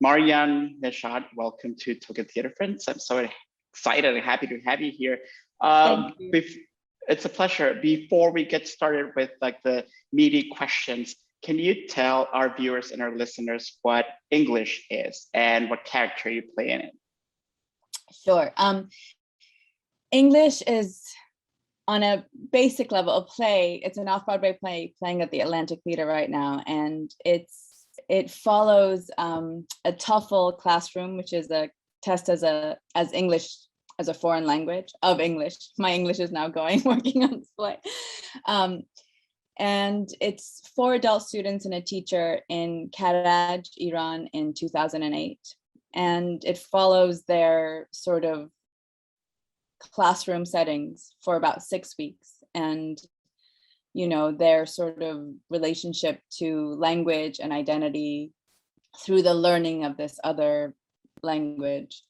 Marjan Neshat, welcome to Token Theater Friends. I'm so excited and happy to have you here. Thank you. It's a pleasure. Before we get started with like the meaty questions, can you tell our viewers and our listeners what English is and what character you play in it? Sure. English is, on a basic level, a play. It's an off-Broadway play playing at the Atlantic Theater right now, and it follows a TOEFL classroom, which is a test as English as a foreign language of English. My English is now working on this play. And it's 4 adult students and a teacher in Karaj, Iran in 2008. And it follows their sort of classroom settings for about 6 weeks. And, you know, their sort of relationship to language and identity through the learning of this other language,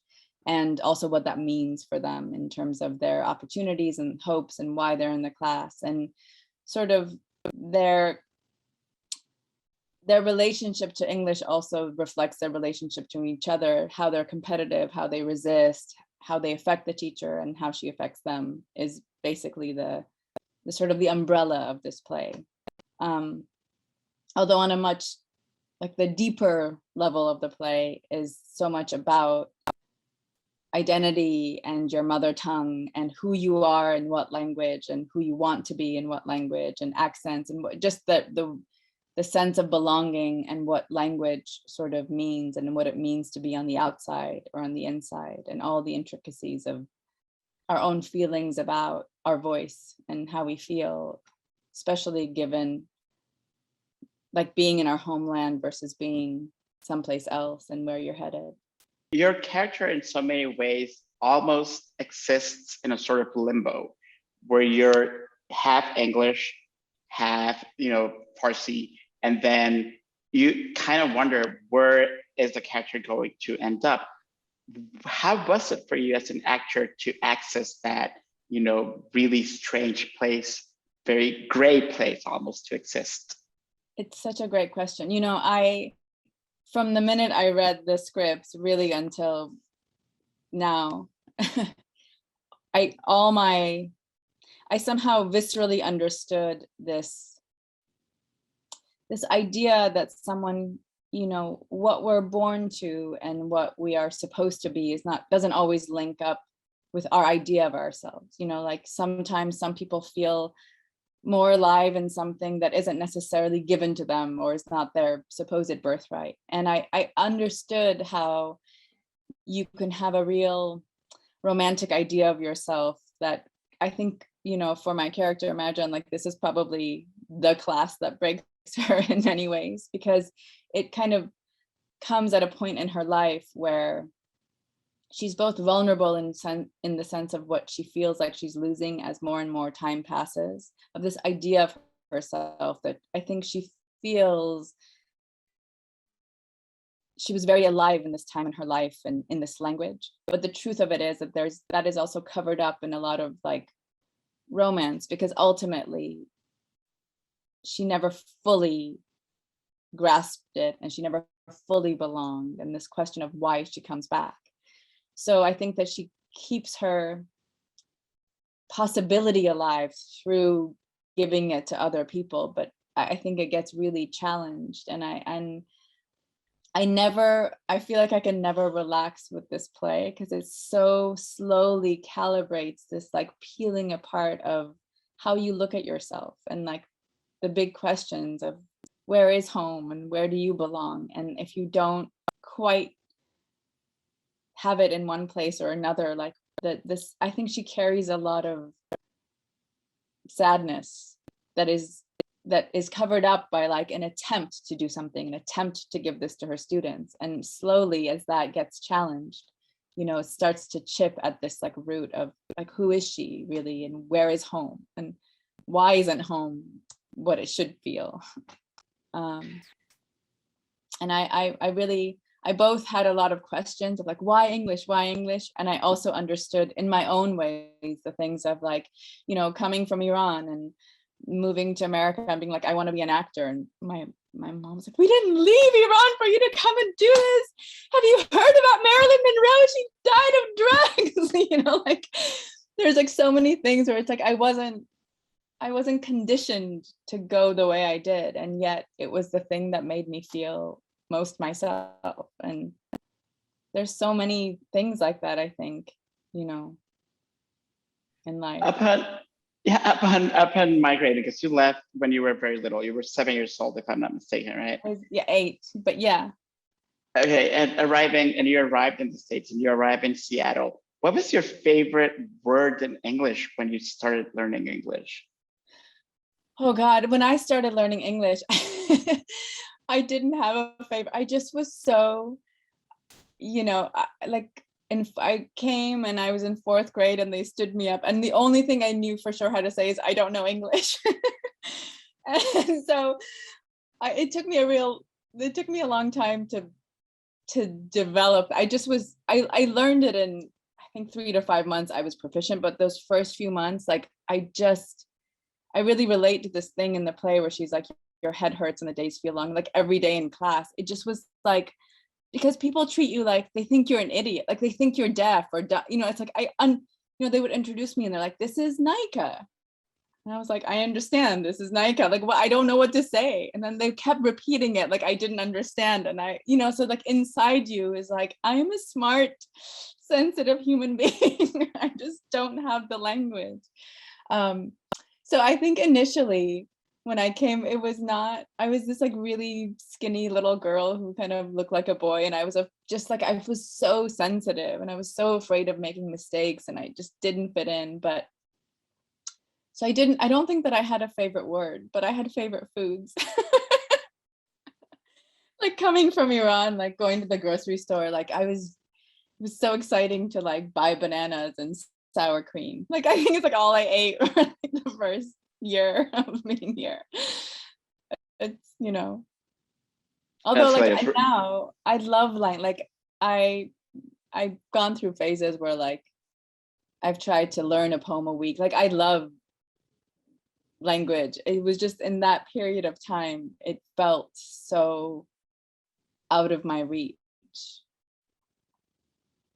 and also what that means for them in terms of their opportunities and hopes and why they're in the class, and sort of their relationship to English also reflects their relationship to each other, how they're competitive, how they resist, how they affect the teacher, and how she affects them is basically the sort of the umbrella of this play. Although on a much, like the deeper level of the play is so much about identity and your mother tongue and who you are in what language and who you want to be in what language, and accents, and just the sense of belonging and what language sort of means and what it means to be on the outside or on the inside, and all the intricacies of our own feelings about our voice and how we feel, especially given like being in our homeland versus being someplace else and where you're headed. Your character in so many ways almost exists in a sort of limbo where you're half English, half, Farsi, and then you kind of wonder, where is the character going to end up? How was it for you as an actor to access that, really strange place, very gray place almost to exist? It's such a great question. From the minute I read the scripts, really until now, I somehow viscerally understood this idea that someone, what we're born to and what we are supposed to be doesn't always link up with our idea of ourselves. Like sometimes some people feel more alive in something that isn't necessarily given to them or is not their supposed birthright. And I understood how you can have a real romantic idea of yourself that I think, for my character, imagine like this is probably the class that breaks her in many ways, because it kind of comes at a point in her life where she's both vulnerable in the sense of what she feels like she's losing as more and more time passes, of this idea of herself that I think she feels she was very alive in this time in her life and in this language. But the truth of it is that that is also covered up in a lot of like romance, because ultimately she never fully grasped it and she never fully belonged, and this question of why she comes back. So I think that she keeps her possibility alive through giving it to other people, but I think it gets really challenged, and I feel like I can never relax with this play because it so slowly calibrates this like peeling apart of how you look at yourself and like the big questions of where is home and where do you belong, and if you don't quite have it in one place or another, like this, I think she carries a lot of sadness that is covered up by like an attempt to do something, an attempt to give this to her students. And slowly, as that gets challenged, it starts to chip at this like root of like, who is she really, and where is home, and why isn't home what it should feel? And I both had a lot of questions of like, why English? And I also understood in my own ways the things of like, coming from Iran and moving to America and being like, I want to be an actor. And my mom was like, we didn't leave Iran for you to come and do this. Have you heard about Marilyn Monroe? She died of drugs. You know, like there's like so many things where it's like I wasn't conditioned to go the way I did. And yet it was the thing that made me feel most myself. And there's so many things like that, I think, you know, in life. Upon migrating, because you left when you were very little. You were 7 years old, if I'm not mistaken, right? Yeah, 8, but yeah. Okay, and you arrived in the States, and you arrived in Seattle. What was your favorite word in English when you started learning English? Oh God, when I started learning English, I didn't have a favorite. I just was so, you know, I came and I was in 4th grade and they stood me up, and the only thing I knew for sure how to say is I don't know English. And so it took me a long time to develop. I learned it in, I think, 3 to 5 months. I was proficient, but those first few months, like I really relate to this thing in the play where she's like, your head hurts and the days feel long, like every day in class. It just was like, because people treat you like they think you're an idiot, like they think you're deaf or, you know, it's like, you know, they would introduce me and they're like, this is Nika. And I was like, I understand, this is Nika. Like, well, I don't know what to say. And then they kept repeating it like I didn't understand. And you know, so like inside you is like, I'm a smart, sensitive human being. I just don't have the language. So I think initially when I came, I was this like really skinny little girl who kind of looked like a boy. And I was I was so sensitive and I was so afraid of making mistakes and I just didn't fit in. But so I don't think that I had a favorite word, but I had favorite foods. Like coming from Iran, like going to the grocery store, like it was so exciting to like buy bananas and sour cream. Like I think it's like all I ate for like the first year of being here. It's, you know, although now I love like I've gone through phases where like I've tried to learn a poem a week. Like I love language. It was just in that period of time, it felt so out of my reach.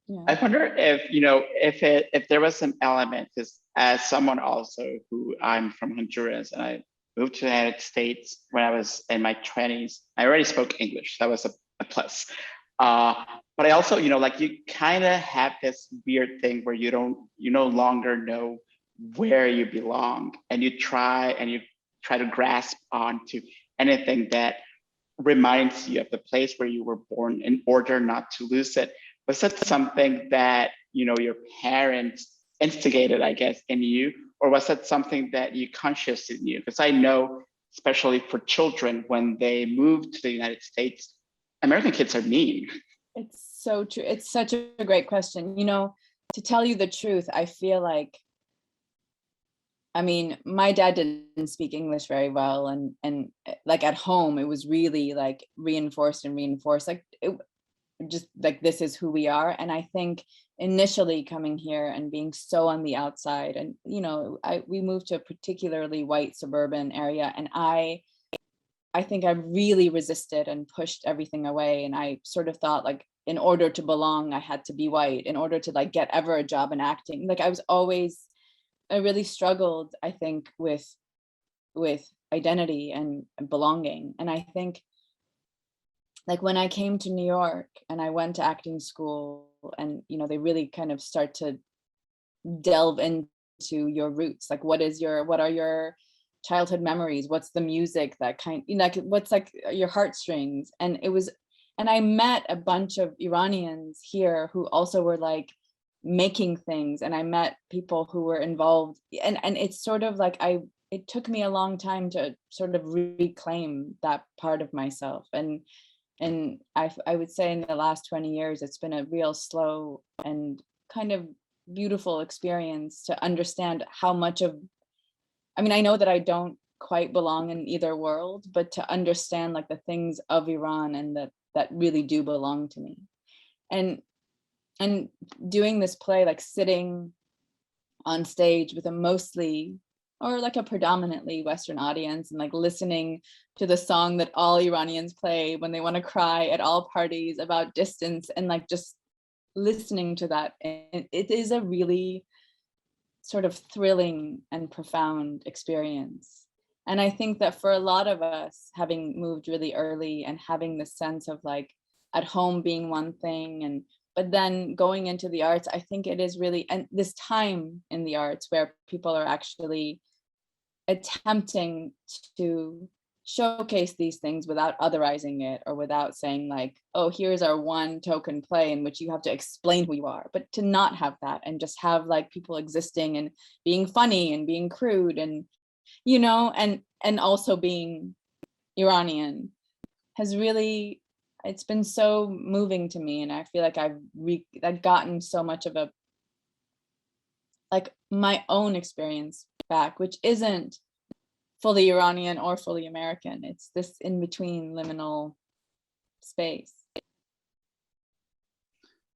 Yeah. I wonder if, you know, if there was an element, because as someone also who I'm from Honduras and I moved to the United States when I was in my 20s, I already spoke English. That was a plus. But I also, you know, like you kind of have this weird thing where you no longer know where you belong, and you try to grasp onto anything that reminds you of the place where you were born in order not to lose it. Was that something that, you know, your parents instigated, I guess, in you, or was that something that you consciously knew? Because I know, especially for children, when they move to the United States, American kids are mean. It's so true. It's such a great question. You know, to tell you the truth, I feel like, I mean, my dad didn't speak English very well, and like at home, it was really like reinforced, like just like this is who we are. And I think initially coming here and being so on the outside, and you know, we moved to a particularly white suburban area, and I think I really resisted and pushed everything away. And I sort of thought like in order to belong, I had to be white in order to like get ever a job in acting. Like I really struggled, I think, with identity and belonging. And I think like when I came to New York and I went to acting school, and you know, they really kind of start to delve into your roots. Like what are your childhood memories? What's the music that kind, you know, like what's like your heartstrings? And I met a bunch of Iranians here who also were like making things, and I met people who were involved, and it's sort of like it took me a long time to sort of reclaim that part of myself. And I would say in the last 20 years, it's been a real slow and kind of beautiful experience to understand how much of, I mean, I know that I don't quite belong in either world, but to understand like the things of Iran and that really do belong to me. And doing this play, like sitting on stage with a mostly or like a predominantly Western audience, and like listening to the song that all Iranians play when they want to cry at all parties about distance, and like just listening to that. And it is a really sort of thrilling and profound experience. And I think that for a lot of us, having moved really early and having the sense of like at home being one thing, and but then going into the arts, I think it is really, and this time in the arts where people are actually attempting to showcase these things without otherizing it, or without saying like, oh, here's our one token play in which you have to explain who you are, but to not have that and just have like people existing and being funny and being crude, and and also being Iranian, has really, it's been so moving to me. And I feel like I've gotten so much of a, like, my own experience back, which isn't fully Iranian or fully American. It's this in between liminal space.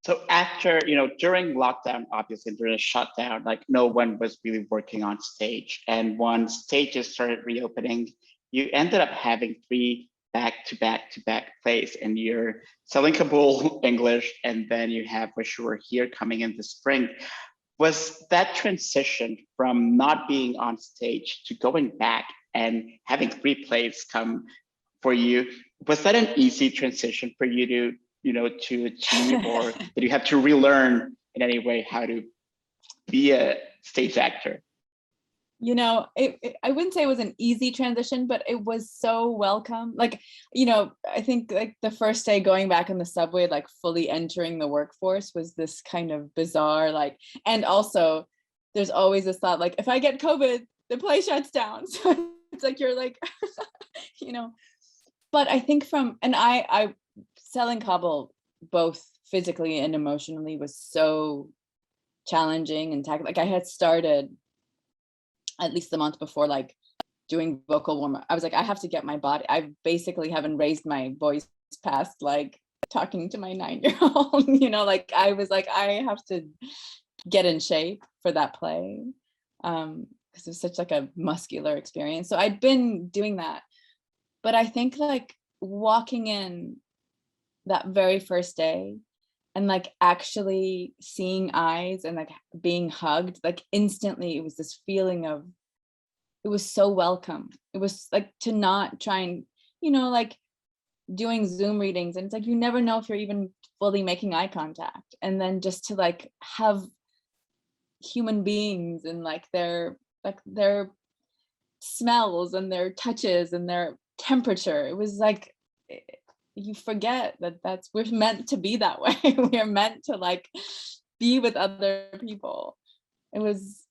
So after, during lockdown, obviously during a shutdown, like no one was really working on stage. And once stages started reopening, you ended up having 3 back-to-back plays, and you're selling Kabul English, and then you have Wish You Were Here coming in the spring. Was that transition from not being on stage to going back and having 3 plays come for you, was that an easy transition for you to achieve, or did you have to relearn in any way how to be a stage actor? I wouldn't say it was an easy transition, but it was so welcome. Like, I think like the first day going back in the subway, like fully entering the workforce, was this kind of bizarre, like, and also there's always this thought, like, if I get COVID, the play shuts down. So it's like, you're like, but I think I selling Kabul, both physically and emotionally, was so challenging and like I had started at least the month before, like doing vocal warm up. I was like, I have to get my body. I basically haven't raised my voice past like talking to my 9-year-old, like I was like, I have to get in shape for that play. Because it's such like a muscular experience. So I'd been doing that. But I think like walking in that very first day and like actually seeing eyes and like being hugged, like instantly it was this feeling of, it was so welcome. It was like to not try and, like doing Zoom readings, and it's like you never know if you're even fully making eye contact, and then just to like have human beings and like their smells and their touches and their temperature. It was like, you forget that we're meant to be that way. We're meant to like be with other people. It was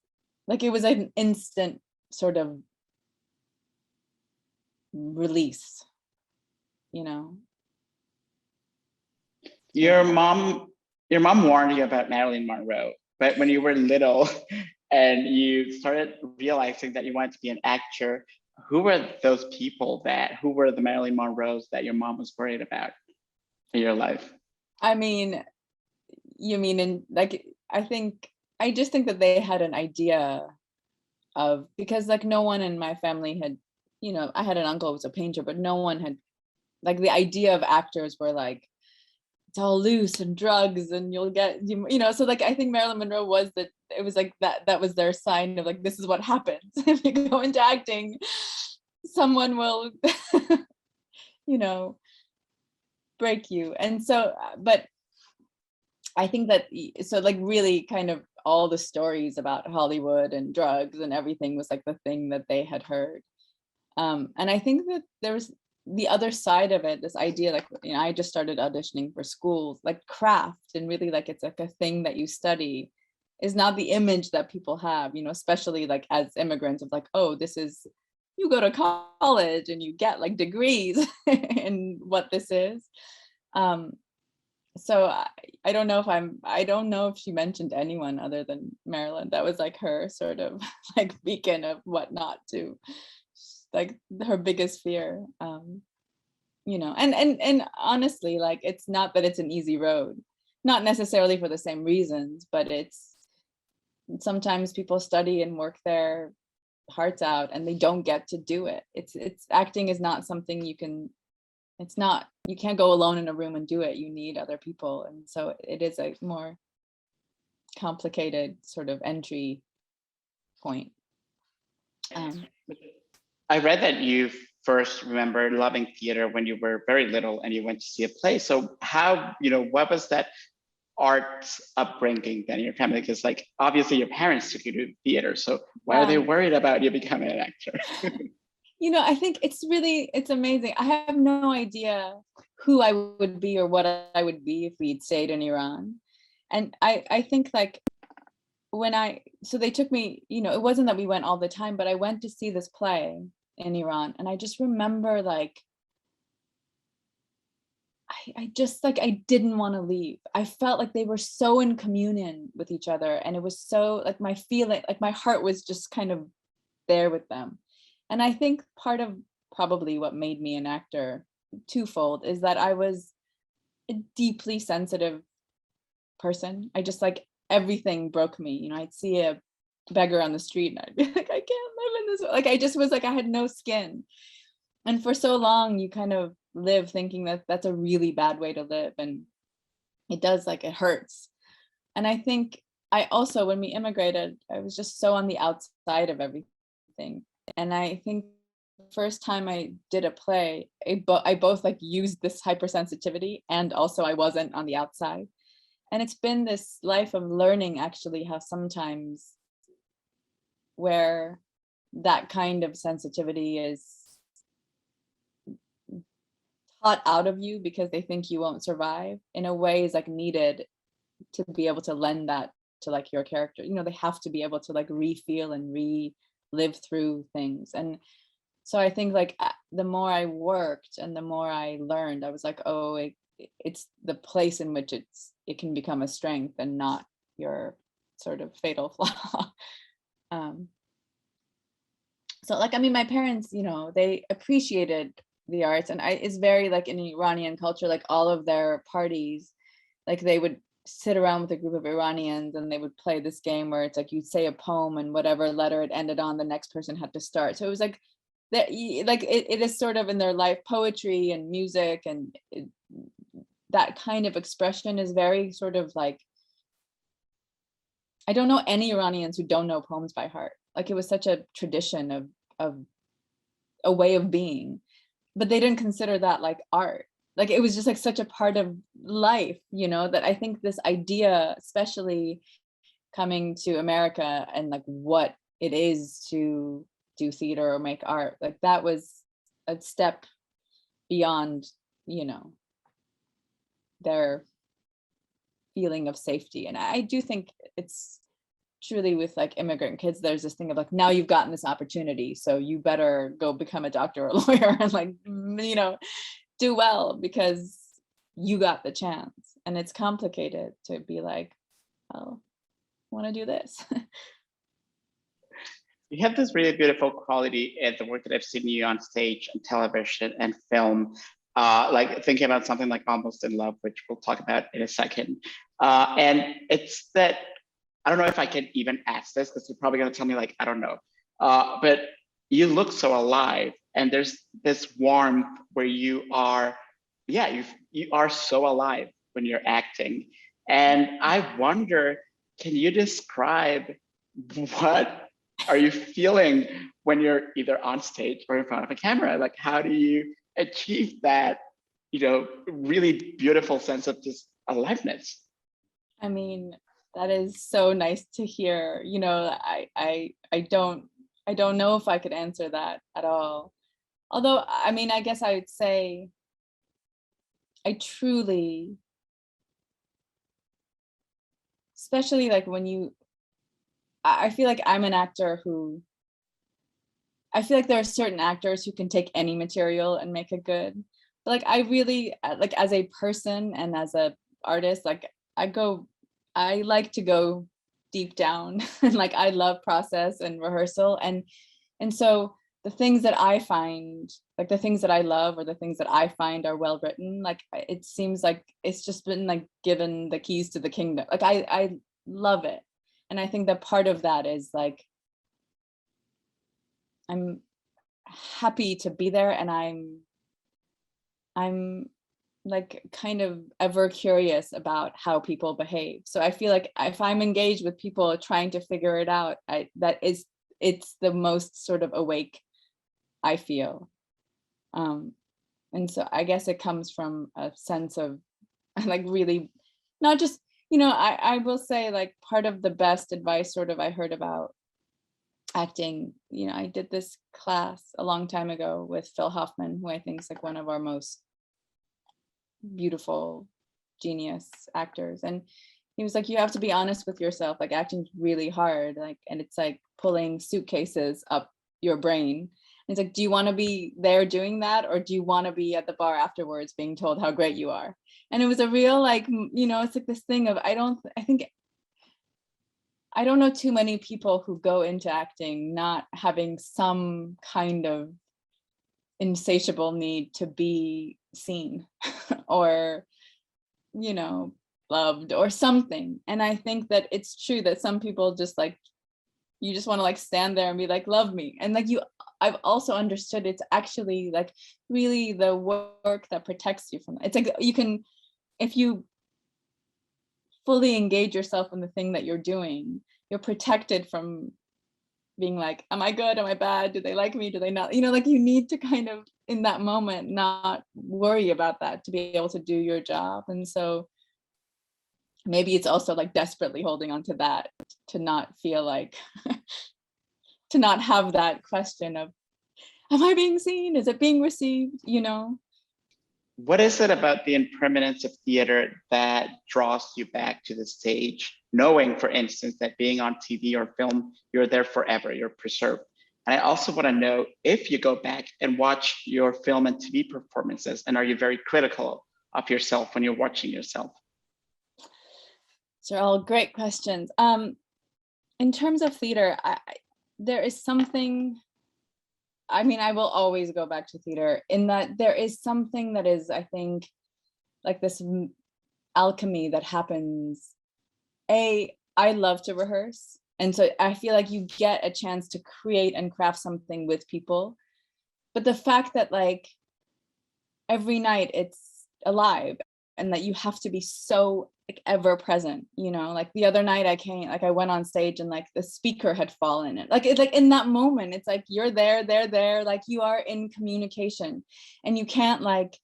an instant sort of release, Your mom warned you about Marilyn Monroe, but when you were little and you started realizing that you wanted to be an actor, who were the Marilyn Monroes that your mom was worried about in your life? I mean, you mean in like, I just think that they had an idea of, because like no one in my family had, I had an uncle who was a painter, but no one had, like, the idea of actors were like, it's all loose and drugs and you'll get, so like I think Marilyn Monroe was that, it was like that was their sign of like, this is what happens if you go into acting, someone will break you. And so but I think that, so like really kind of all the stories about Hollywood and drugs and everything was like the thing that they had heard. And I think that there was the other side of it, this idea, like, I just started auditioning for schools, like craft, and really like it's like a thing that you study, is not the image that people have, especially like as immigrants, of like, oh, this is, you go to college and you get like degrees in what this is. So I don't know if she mentioned anyone other than Marilyn. That was like her sort of like beacon of what not to, like her biggest fear. And honestly, like, it's not that it's an easy road, not necessarily for the same reasons, but it's sometimes people study and work there hearts out and they don't get to do it. It's acting is not something you can, it's not, you can't go alone in a room and do it. You need other people. And so it is a more complicated sort of entry point. I read that you first remember loving theater when you were very little and you went to see a play. So how, what was that art upbringing then in your family? Because like, obviously your parents took you to theater. So why are they worried about you becoming an actor? I think it's amazing. I have no idea who I would be or what I would be if we'd stayed in Iran. And I think like so they took me, it wasn't that we went all the time, but I went to see this play in Iran. And I just remember like, I just like, I didn't want to leave. I felt like they were so in communion with each other. And it was so like my feeling, like my heart was just kind of there with them. And I think part of probably what made me an actor twofold is that I was a deeply sensitive person. I just like everything broke me. I'd see a beggar on the street and I'd be like, I can't live in this. Like I just was like, I had no skin. And for so long, you kind of live thinking that that's a really bad way to live. And it does, like, it hurts. And I think I also, when we immigrated, I was just so on the outside of everything. And I think the first time I did a play, I both like used this hypersensitivity and also I wasn't on the outside. And it's been this life of learning actually how sometimes where that kind of sensitivity is taught out of you because they think you won't survive, in a way is like needed to be able to lend that to like your character. They have to be able to like re-feel and relive through things. And so I think like the more I worked and the more I learned, I was like, oh, it's the place in which it can become a strength and not your sort of fatal flaw. So like, I mean, my parents, they appreciated the arts, and it's very like in Iranian culture, like all of their parties, like they would sit around with a group of Iranians and they would play this game where it's like you'd say a poem and whatever letter it ended on, the next person had to start. So it was like that, like it is sort of in their life, poetry and music and that kind of expression is very sort of like, I don't know any Iranians who don't know poems by heart. Like it was such a tradition of a way of being, but they didn't consider that like art. Like it was just like such a part of life, that I think this idea, especially coming to America and like what it is to do theater or make art, like that was a step beyond, their feeling of safety. And I do think it's truly with like immigrant kids, there's this thing of like, now you've gotten this opportunity, so you better go become a doctor or a lawyer and like, do well because you got the chance. And it's complicated to be like, oh, I want to do this. You have this really beautiful quality in the work that I've seen you on stage and television and film, like thinking about something like Almost in Love, which we'll talk about in a second. And it's that, I don't know if I can even ask this because you're probably going to tell me like, I don't know. But you look so alive and there's this warmth where you are, you are so alive when you're acting. And I wonder, can you describe what are you feeling when you're either on stage or in front of a camera? Like, how do you achieve that, really beautiful sense of just aliveness? I mean, that is so nice to hear. I don't know if I could answer that at all. Although, I mean, I guess I would say I truly, especially like when I feel like I'm an actor who, I feel like there are certain actors who can take any material and make it good. But like I really, like as a person and as a artist, like I like to go deep down and like I love process and rehearsal. And so the things that I find, like the things that I love or the things that I find are well written, like it seems like it's just been like given the keys to the kingdom. Like I love it. And I think that part of that is like I'm happy to be there, and I'm like kind of ever curious about how people behave. So I feel like if I'm engaged with people trying to figure it out, it's the most sort of awake I feel. And so I guess it comes from a sense of like really not just, I will say like part of the best advice sort of I heard about acting, I did this class a long time ago with Phil Hoffman, who I think is like one of our most beautiful genius actors. And he was like, you have to be honest with yourself, like acting's really hard, like, and it's like pulling suitcases up your brain. And it's like, do you want to be there doing that, or do you want to be at the bar afterwards being told how great you are? And it was a real like, it's like this thing of I don't know too many people who go into acting not having some kind of insatiable need to be seen or loved or something. And I think that it's true that some people just like, you just want to like stand there and be like, love me. And like I've also understood it's actually like really the work that protects you from it. It's like you can, if you fully engage yourself in the thing that you're doing, you're protected from being like, am I good? Am I bad? Do they like me? Do they not? Like you need to kind of in that moment not worry about that to be able to do your job. And so maybe it's also like desperately holding on to that, to not feel like to not have that question of, am I being seen? Is it being received? What is it about the impermanence of theater that draws you back to the stage, knowing, for instance, that being on TV or film, you're there forever, you're preserved? And I also want to know if you go back and watch your film and TV performances, and are you very critical of yourself when you're watching yourself? These are all great questions. In terms of theater, there is something, I will always go back to theater in that there is something that is, I think, like this alchemy that happens. I love to rehearse. And so I feel like you get a chance to create and craft something with people. But the fact that like every night it's alive and that you have to be so like ever present, like the other night I went on stage and like the speaker had fallen, and like it's like in that moment it's like you're there, they're there, like you are in communication, and you can't like,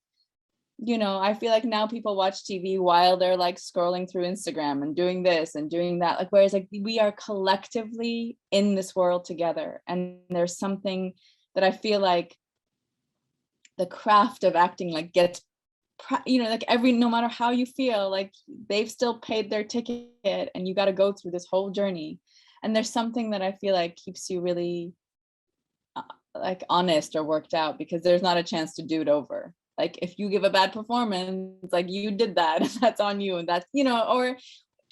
I feel like now people watch TV while they're like scrolling through Instagram and doing this and doing that, like whereas like we are collectively in this world together. And there's something that I feel like the craft of acting like gets like no matter how you feel, like they've still paid their ticket and you got to go through this whole journey. And there's something that I feel like keeps you really like honest or worked out, because there's not a chance to do it over. Like if you give a bad performance, like you did that, that's on you. And that's,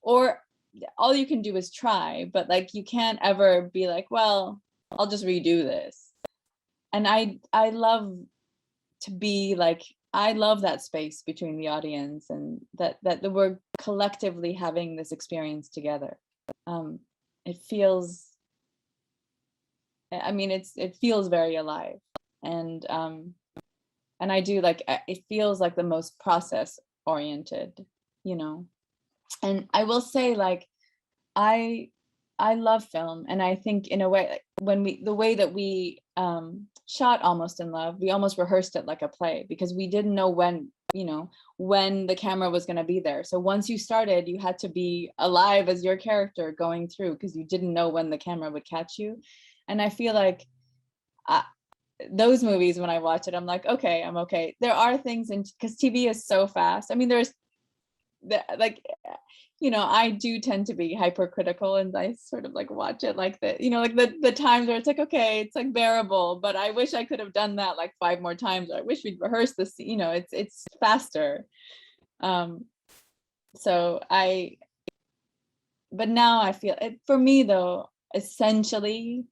or all you can do is try, but like you can't ever be like, well, I'll just redo this. And I love to be like, I love that space between the audience and that we're collectively having this experience together. It feels, it feels very alive. And I do like, it feels like the most process oriented, and I will say like, I love film. And I think in a way, like the way that we shot Almost in Love, we almost rehearsed it like a play, because we didn't know when the camera was going to be there. So once you started, you had to be alive as your character going through, because you didn't know when the camera would catch you. And I feel like those movies, when I watch it, I'm like, okay, I'm okay. There are things, because TV is so fast. There's like, I do tend to be hypercritical, and I sort of like watch it like that, like the times where it's like, okay, it's like bearable, but I wish I could have done that like 5 more times. I wish we'd rehearsed this, it's faster. But now I feel it, for me though, essentially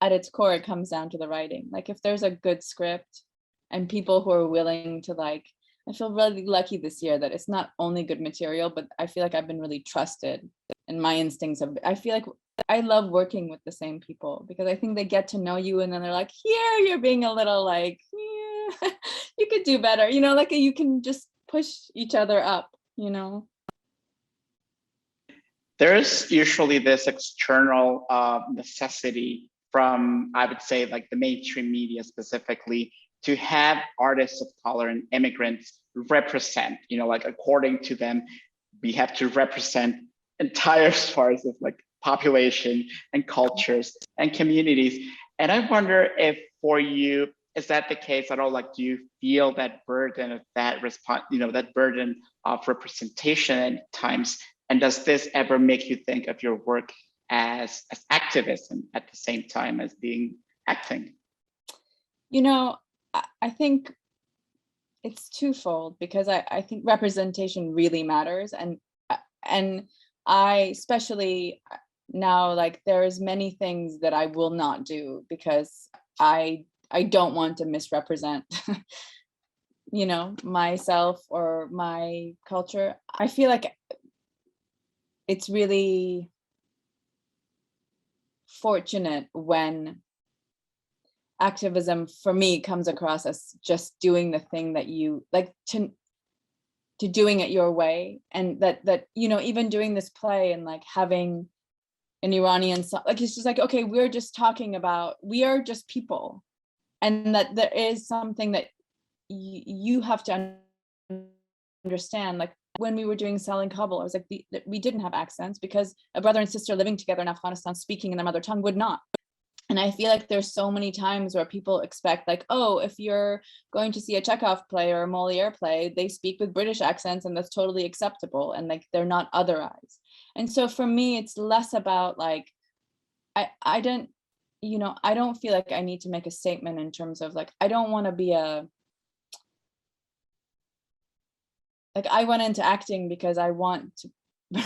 at its core, it comes down to the writing. Like if there's a good script and people who are willing to like, I feel really lucky this year that it's not only good material, but I feel like I've been really trusted, and my instincts I feel like I love working with the same people, because I think they get to know you and then they're like, here, you're being a little like, yeah, you could do better, like you can just push each other up, There's usually this external necessity from, I would say, like the mainstream media specifically, to have artists of color and immigrants represent, like according to them, we have to represent entire parts of like population and cultures and communities. And I wonder if for you, is that the case at all? Like, do you feel that burden of that response, that burden of representation at times? And does this ever make you think of your work as activism at the same time as being acting? I think it's twofold, because I think representation really matters. And I, especially now, like there's many things that I will not do because I don't want to misrepresent myself or my culture. I feel like it's really fortunate when activism for me comes across as just doing the thing that you like, to doing it your way. And that even doing this play and like having an Iranian song, like it's just like, okay, we're just talking about, we are just people, and that there is something that you have to understand. Like when we were doing Selling Kabul, I was like, we didn't have accents because a brother and sister living together in Afghanistan speaking in their mother tongue would not. And I feel like there's so many times where people expect like, oh, if you're going to see a Chekhov play or a Moliere play, they speak with British accents and that's totally acceptable. And like, they're not otherized. And so for me, it's less about like, I don't feel like I need to make a statement in terms of like, I don't want to be I went into acting because I want to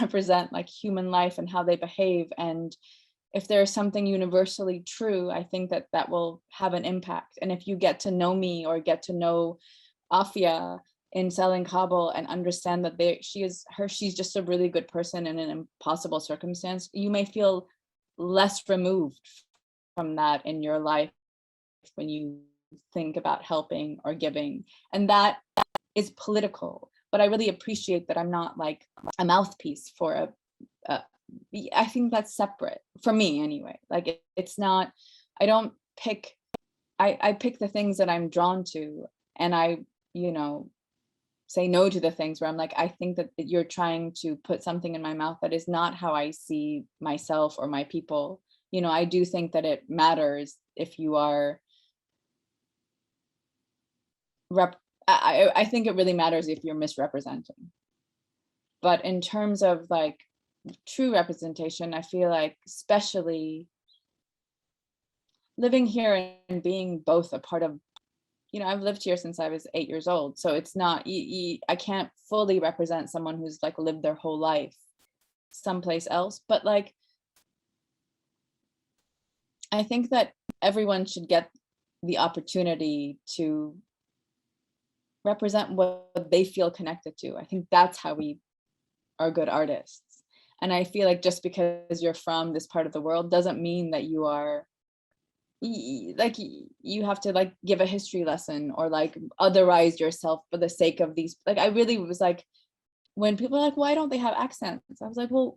represent like human life and how they behave. And if there's something universally true, I think that will have an impact. And if you get to know me or get to know Afia in Selling Kabul and understand that she's just a really good person in an impossible circumstance, you may feel less removed from that in your life when you think about helping or giving. And that is political. But I really appreciate that I'm not like a mouthpiece for I think that's separate for me anyway. Like it's not, I don't pick, I pick the things that I'm drawn to, and I, say no to the things where I'm like, I think that you're trying to put something in my mouth that is not how I see myself or my people. I do think that it matters if you are I think it really matters if you're misrepresenting. But in terms of like true representation, I feel like especially living here and being both a part of, I've lived here since I was 8 years old. So it's not, I can't fully represent someone who's like lived their whole life someplace else. But like, I think that everyone should get the opportunity to represent what they feel connected to. I think that's how we are good artists. And I feel like just because you're from this part of the world doesn't mean that you are like, you have to like give a history lesson or like otherize yourself for the sake of these. Like I really was like, when people are like, why don't they have accents? I was like, well,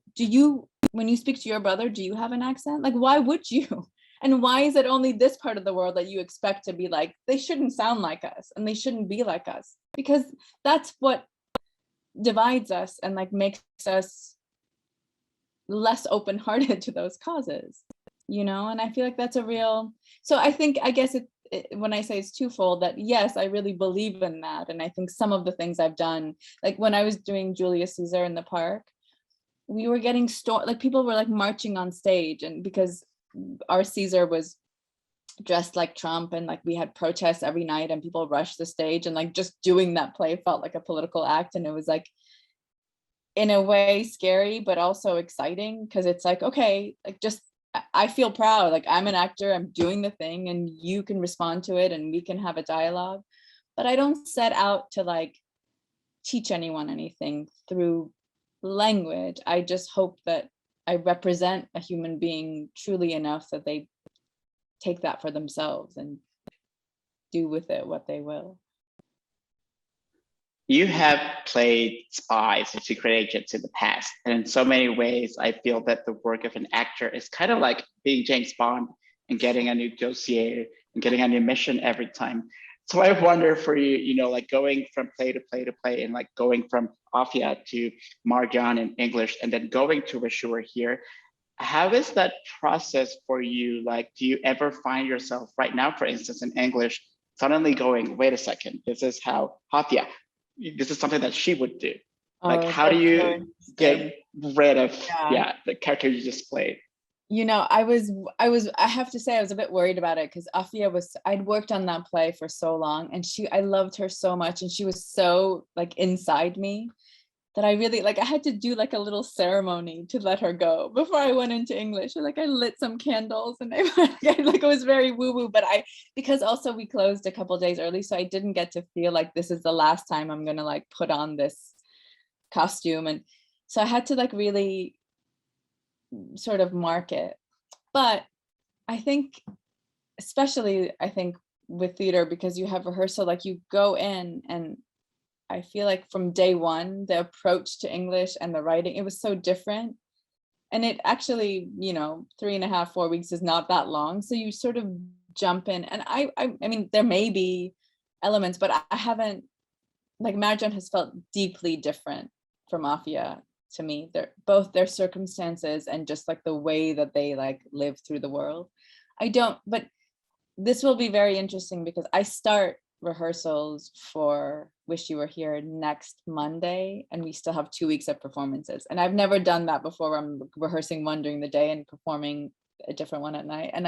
when you speak to your brother, do you have an accent? Like, why would you? And why is it only this part of the world that you expect to be like, they shouldn't sound like us and they shouldn't be like us? Because that's what divides us and like makes us less open-hearted to those causes, and I feel like that's a real, so I guess when I say it's twofold, that yes, I really believe in that. And I think some of the things I've done, like when I was doing Julius Caesar in the park, we were getting like people were like marching on stage, and because our Caesar was dressed like Trump and like we had protests every night and people rushed the stage, and like just doing that play felt like a political act. And it was like in a way scary but also exciting, because it's like, okay, like just I feel proud, like I'm an actor, I'm doing the thing and you can respond to it and we can have a dialogue. But I don't set out to like teach anyone anything through language. I just hope that I represent a human being truly enough that they take that for themselves and do with it what they will. You have played spies and secret agents in the past, and in so many ways, I feel that the work of an actor is kind of like being James Bond and getting a new dossier and getting a new mission every time. So I wonder for you, you know, like going from play to play to play, and like going from Afia to Marjan in English, and then going to Rashur here. How is that process for you? Like, do you ever find yourself right now, for instance, in English, suddenly going, wait a second, this is how Afia, this is something that she would do. Like, Oh, how do that's so you interesting. get rid of, Yeah. the character you just played? You know, I have to say I was a bit worried about it because Afia I'd worked on that play for so long, and I loved her so much, and she was so like inside me that I really like, I had to do like a little ceremony to let her go before I went into English. Like I lit some candles and like it was very woo woo, but because also we closed a couple days early, so I didn't get to feel like this is the last time I'm gonna like put on this costume. And so I had to like really sort of mark it. But I think, especially I think with theater, because you have rehearsal, like you go in, and I feel like from day one, the approach to English and the writing, it was so different. And it actually, you know, 3.5, 4 weeks is not that long. So you sort of jump in. And I mean, there may be elements, but I haven't, like Marjan has felt deeply different from Afia to me. They're both their circumstances and just like the way that they like live through the world. But this will be very interesting because I start rehearsals for Wish You Were Here next Monday, and we still have 2 weeks of performances. And I've never done that before, where I'm rehearsing one during the day and performing a different one at night. And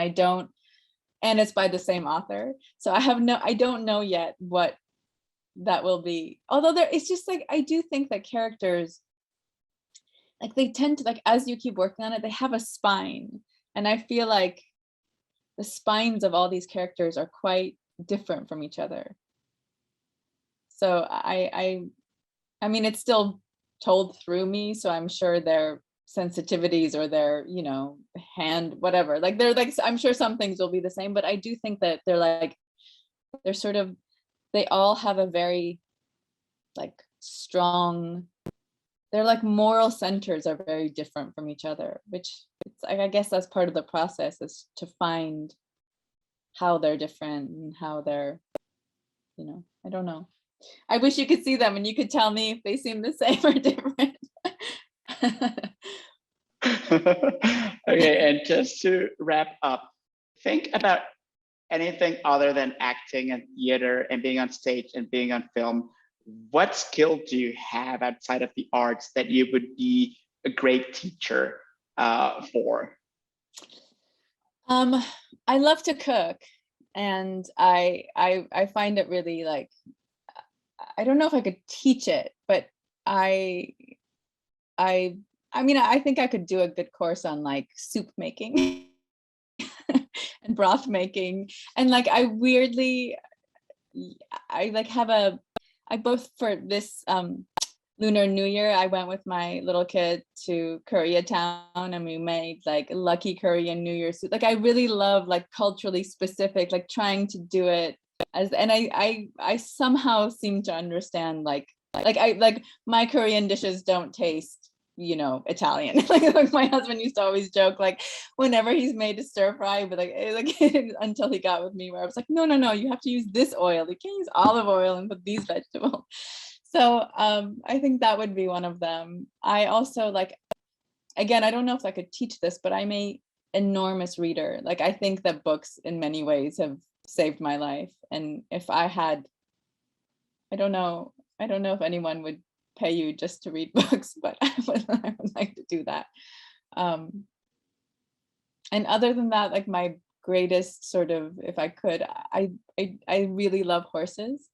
it's by the same author. So I don't know yet what that will be. Although it's just like, I do think that characters, like they tend to, like, as you keep working on it, they have a spine. And I feel like the spines of all these characters are quite different from each other. So I mean, it's still told through me, so I'm sure their sensitivities or their, you know, hand, whatever, like they're like, I'm sure some things will be the same, but I do think that they're sort of, they all have a very like strong, they're like moral centers are very different from each other, which it's, I guess that's part of the process, is to find how they're different and how they're, you know, I don't know. I wish you could see them and you could tell me if they seem the same or different. Okay, and just to wrap up, think about anything other than acting and theater and being on stage and being on film. What skill do you have outside of the arts that you would be a great teacher for? I love to cook, and I find it really like, I don't know if I could teach it, but I I I mean, I think I could do a good course on like soup making and broth making. And like I weirdly, I like have I both for this Lunar New Year, I went with my little kid to Koreatown and we made like lucky Korean New Year soup. Like I really love like culturally specific, like trying to do it as, and I somehow seem to understand like my Korean dishes don't taste, you know, Italian. Like my husband used to always joke, like whenever he's made a stir fry, but like until he got with me, where I was like, no, you have to use this oil. You can't use olive oil and put these vegetables. So I think that would be one of them. I also like, again, I don't know if I could teach this, but I'm a enormous reader. Like I think that books in many ways have saved my life. And if I had, I don't know if anyone would pay you just to read books, but I would like to do that. And other than that, like my greatest sort of, if I could, I really love horses.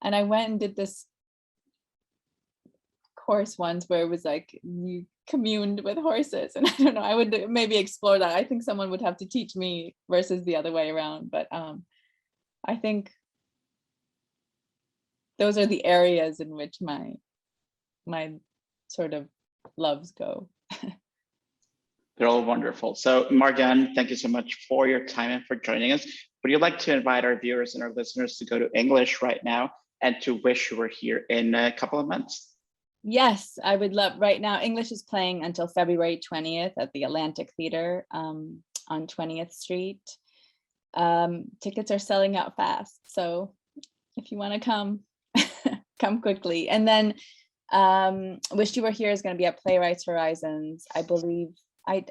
And I went and did this course once where it was like you communed with horses, and I don't know, I would maybe explore that. I think someone would have to teach me versus the other way around, but I think those are the areas in which my sort of loves go. They're all wonderful. So Marjan, thank you so much for your time and for joining us. Would you like to invite our viewers and our listeners to go to English right now and to wish you were here in a couple of months? Yes, I would love. Right now, English is playing until February 20th at the Atlantic Theater on 20th Street. Tickets are selling out fast, so if you want to come, come quickly. And then Wish You Were Here is going to be at Playwrights Horizons. I believe I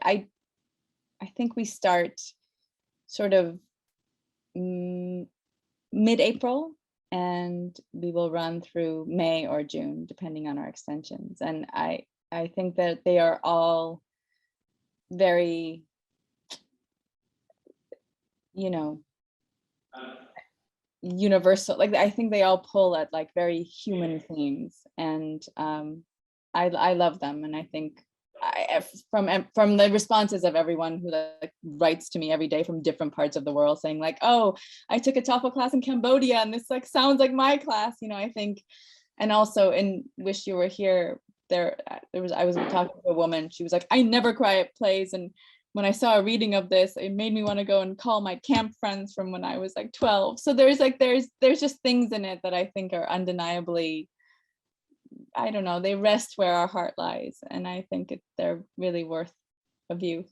think we start sort of mid-April, and we will run through May or June, depending on our extensions. And I think that they are all very, you know, universal. Like, I think they all pull at like very human themes, and I love them. And I think from the responses of everyone who like writes to me every day from different parts of the world saying like, oh, I took a TOEFL class in Cambodia and this like sounds like my class, you know, I think. And also in Wish You Were Here, I was talking to a woman, she was like, I never cry at plays, and when I saw a reading of this, it made me want to go and call my camp friends from when I was like 12. So there's just things in it that I think are undeniably, I don't know, they rest where our heart lies. And I think they're really worth a view.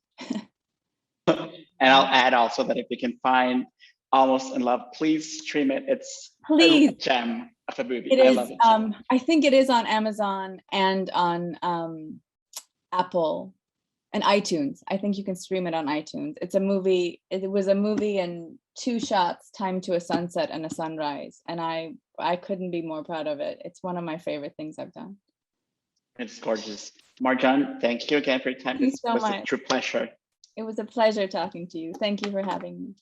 And I'll add also that if you can find Almost in Love, please stream it. It's Please. a gem of a movie. It is, I love it so much. I think it is on Amazon and on Apple and iTunes. I think you can stream it on iTunes. It's a movie. It was a movie in 2 shots, timed to a sunset and a sunrise. And I couldn't be more proud of it. It's one of my favorite things I've done. It's gorgeous. Marjan, thank you again for your time. Thank you This so was much. a true pleasure. It was a pleasure talking to you. Thank you for having me.